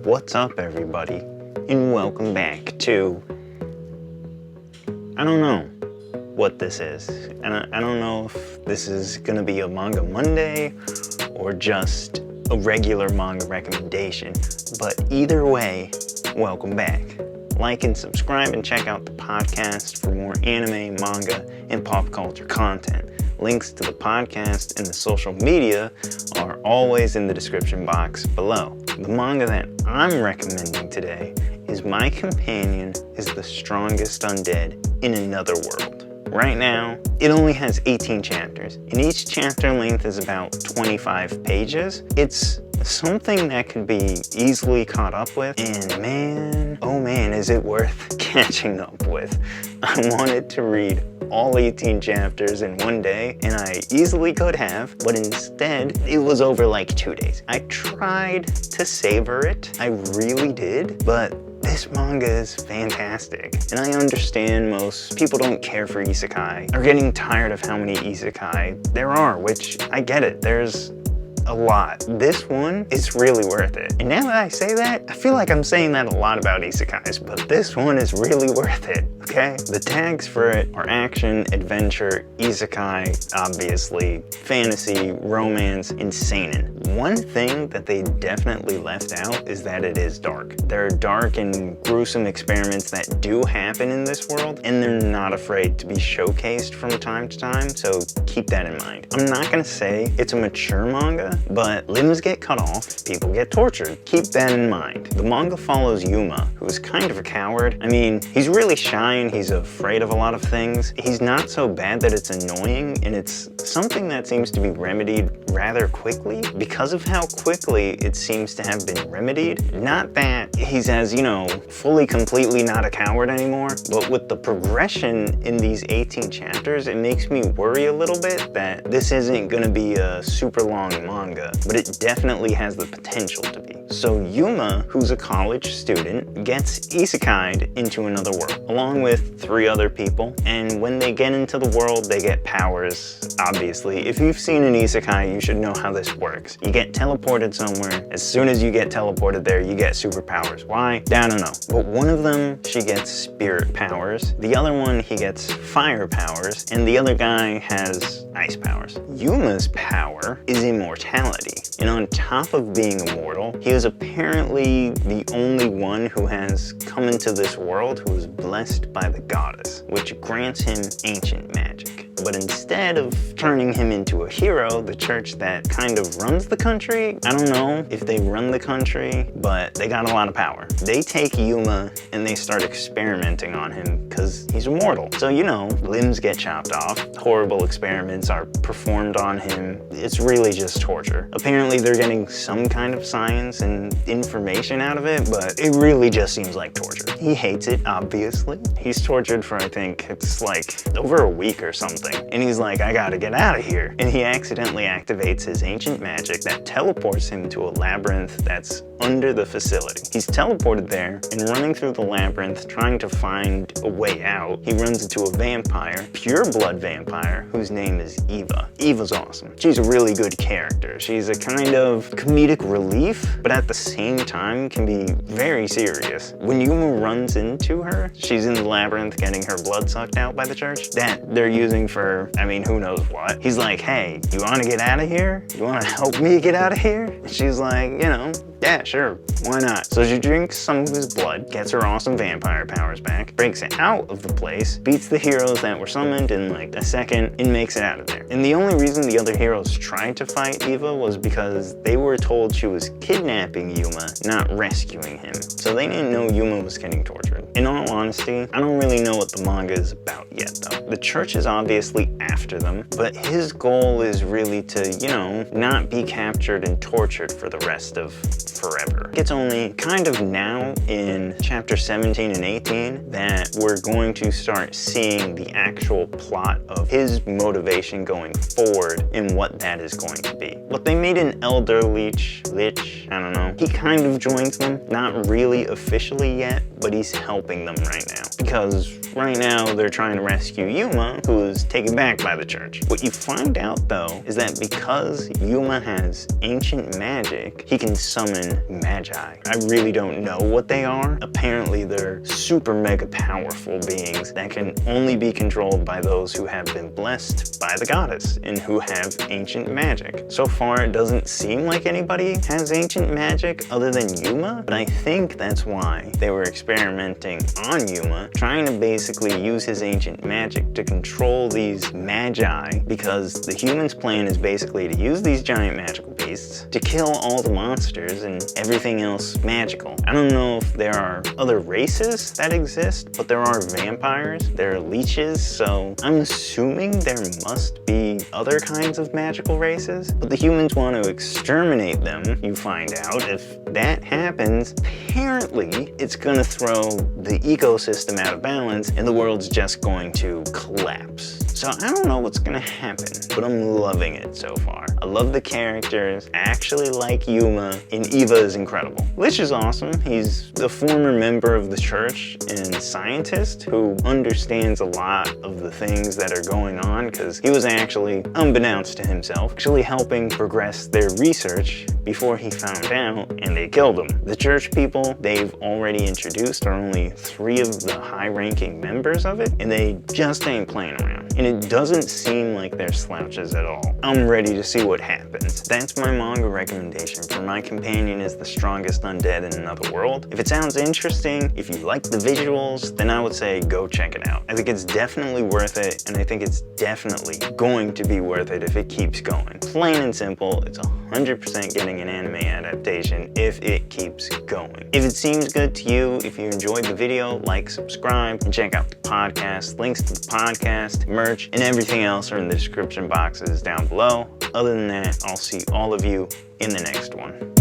What's up, everybody, and welcome back to, I don't know what this is, and I don't know if this is gonna be a Manga Monday or just a regular manga recommendation, but either way, welcome back. Like and subscribe and check out the podcast for more anime, manga, and pop culture content. Links to the podcast and the social media are always in the description box below. The manga that I'm recommending today is My Companion is the Strongest Undead in Another World. Right now, it only has 18 chapters, and each chapter length is about 25 pages. It's something that could be easily caught up with, and man, oh man, is it worth catching up with. I wanted to read all 18 chapters in one day, and I easily could have, but instead, it was over like 2 days. I tried to savor it, I really did, but this manga is fantastic. And I understand most people don't care for isekai, are getting tired of how many isekai there are, which I get it, there's a lot. This one is really worth it. And now that I say that, I feel like I'm saying that a lot about isekais, but this one is really worth it, okay? The tags for it are action, adventure, isekai, obviously, fantasy, romance, and seinen. One thing that they definitely left out is that it is dark. There are dark and gruesome experiments that do happen in this world, and they're not afraid to be showcased from time to time, so keep that in mind. I'm not gonna say it's a mature manga, but limbs get cut off, people get tortured. Keep that in mind. The manga follows Yuma, who is kind of a coward. I mean, he's really shy and he's afraid of a lot of things. He's not so bad that it's annoying, and it's something that seems to be remedied rather quickly. Because of how quickly it seems to have been remedied, not that he's as, you know, fully, completely not a coward anymore, but with the progression in these 18 chapters, it makes me worry a little bit that this isn't gonna be a super long manga, but it definitely has the potential to be. So Yuma, who's a college student, gets isekai'd into another world, along with 3 other people, and when they get into the world, they get powers, obviously. If you've seen an isekai, you should know how this works. You get teleported somewhere, as soon as you get teleported there, you get superpowers. Why? I don't know. But one of them, she gets spirit powers, the other one, he gets fire powers, and the other guy has ice powers. Yuma's power is immortality, and on top of being immortal, he is apparently the only one who has come into this world who is blessed by the goddess, which grants him ancient magic. But instead of turning him into a hero, the church that kind of runs the country, I don't know if they run the country, but they got a lot of power. They take Yuma and they start experimenting on him because he's immortal. So, you know, limbs get chopped off, horrible experiments are performed on him. It's really just torture. Apparently they're getting some kind of science and information out of it, but it really just seems like torture. He hates it, obviously. He's tortured for, I think, it's like over a week or something. And he's like, I gotta get out of here. And he accidentally activates his ancient magic that teleports him to a labyrinth that's under the facility. He's teleported there and running through the labyrinth, trying to find a way out. He runs into a vampire, pure blood vampire, whose name is Eva. Eva's awesome. She's a really good character. She's a kind of comedic relief, but at the same time can be very serious. When Yuma runs into her, she's in the labyrinth getting her blood sucked out by the church that they're using for, I mean, who knows what. He's like, hey, you wanna get out of here? You wanna help me get out of here? And she's like, you know, yeah, sure, why not? So she drinks some of his blood, gets her awesome vampire powers back, breaks it out of the place, beats the heroes that were summoned in like a second, and makes it out of there. And the only reason the other heroes tried to fight Eva was because they were told she was kidnapping Yuma, not rescuing him. So they didn't know Yuma was getting tortured. In all honesty, I don't really know what the manga is about yet though. The church is obviously after them, but his goal is really to, you know, not be captured and tortured for the rest of forever. It's only kind of now in chapter 17 and 18 that we're going to start seeing the actual plot of his motivation going forward and what that is going to be. But they made an elder lich, I don't know. He kind of joins them, not really officially yet, but he's helping them right now. Because right now they're trying to rescue Yuma, who is taken taken back by the church. What you find out though is that because Yuma has ancient magic, he can summon magi. I really don't know what they are. Apparently they're super mega powerful beings that can only be controlled by those who have been blessed by the goddess and who have ancient magic. So far it doesn't seem like anybody has ancient magic other than Yuma, but I think that's why they were experimenting on Yuma, trying to basically use his ancient magic to control these magi, because the humans' plan is basically to use these giant magical beasts to kill all the monsters and everything else magical. I don't know if there are other races that exist, but there are vampires, there are leeches, so I'm assuming there must be other kinds of magical races, but the humans want to exterminate them, you find out. If that happens, apparently it's gonna throw the ecosystem out of balance and the world's just going to collapse. So I don't know what's gonna happen, but I'm loving it so far. I love the characters, I actually like Yuma, and Eva is incredible. Lich is awesome. He's a former member of the church and scientist who understands a lot of the things that are going on, because he was actually, unbeknownst to himself, actually helping progress their research before he found out and they killed him. The church people they've already introduced are only 3 of the high-ranking members of it, and they just ain't playing around. And it doesn't seem like they're slouches at all. I'm ready to see what happens. That's my manga recommendation for My Companion is the Strongest Undead in Another World. If it sounds interesting, if you like the visuals, then I would say go check it out. I think it's definitely worth it, and I think it's definitely going to be worth it if it keeps going. Plain and simple, it's 100% getting an anime adaptation if it keeps going. If it seems good to you, if you enjoyed the video, like, subscribe, and check out the podcast. Links to the podcast, merch, and everything else are in the description boxes down below. Other than that, I'll see all of you in the next one.